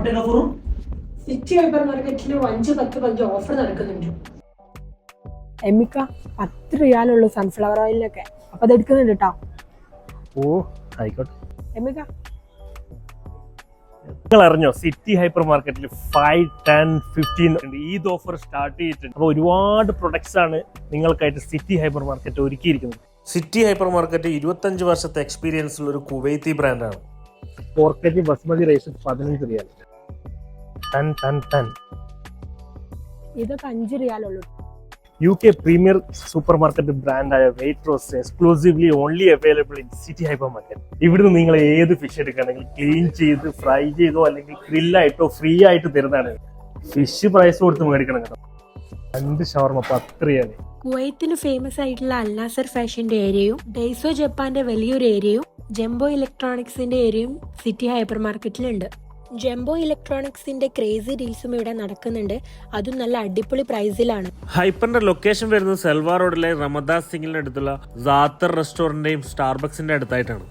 പോട്ടെ ഗഫൂറും. City hyper മാർക്കറ്റിൽ 5-10 offer നടക്കുന്നുണ്ട്. എമ്മിക്ക 10 റിയാലുള്ളൂ സൺഫ്ലവർ ഓയിലിനൊക്കെ. അപ്പൊ അത് എടുക്കുന്നുണ്ട് കേട്ടോ. ഓ ആയിക്കോട്ടെ. എമ്മിക്ക നിങ്ങൾ അറിഞ്ഞോ സിറ്റി ഹൈപ്പർ മാർക്കറ്റിൽ 5, 10, 15 ഈദ് ഓഫർ സ്റ്റാർട്ട് ചെയ്തിട്ടുണ്ട്. അപ്പോൾ ഒരുപാട് പ്രൊഡക്ട്സ് ആണ് നിങ്ങൾക്കായിട്ട് സിറ്റി ഹൈപ്പർ മാർക്കറ്റ് ഒരുക്കിയിരിക്കുന്നത്. സിറ്റി ഹൈപ്പർ മാർക്കറ്റ് 25 വർഷത്തെ എക്സ്പീരിയൻസ് ഉള്ള ഒരു കുവൈത്തി ബ്രാൻഡാണ്. 4 kg ബസ്മതി റൈസ് 15 റിയാൽ. 10. ഇതൊക്കെ 5 റിയാലുള്ളൂ. UK പ്രീമിയർ സൂപ്പർ മാർക്കറ്റ് ബ്രാൻഡായ Waitrose exclusively only available in city hypermarket. ഇവിടുന്ന് നിങ്ങൾ ഏത് ഫിഷ് എടുക്കുകയാണെങ്കിൽ ക്ലീൻ ചെയ്ത് ഫ്രൈ ചെയ്തോ അല്ലെങ്കിൽ ഗ്രില്ലായിട്ടോ ഫ്രീ ആയിട്ട് തരുന്നതാണ്. ഫിഷ് പ്രൈസ് കൊടുത്ത് മേടിക്കണം കേട്ടോ. 2 ഷവർമ 10 റിയാൽ. കുവൈത്തിൽ ഫേമസ് ആയിട്ടുള്ള അൽനാസർ ഫാഷന്റെ ഏരിയയും ഡെയ്സോ ജപ്പാന്റെ വലിയൊരു ഏരിയയും ജംബോ ഇലക്ട്രോണിക്സിന്റെ ഏരിയയും സിറ്റി ഹൈപ്പർ മാർക്കറ്റിലുണ്ട്. ജംബോ ഇലക്ട്രോണിക്സിന്റെ ക്രേസി ഡീൽസും ഇവിടെ നടക്കുന്നുണ്ട്. അതും നല്ല അടിപൊളി പ്രൈസിലാണ്. ഹൈപ്പറിന്റെ ലൊക്കേഷൻ വരുന്നത് സെൽവാർ റോഡിലെ റമദാസ് സിംഗിന്റെ അടുത്തുള്ള സാത്തർ റെസ്റ്റോറന്റിന്റെയും സ്റ്റാർബക്സിന്റെ അടുത്തായിട്ടാണ്.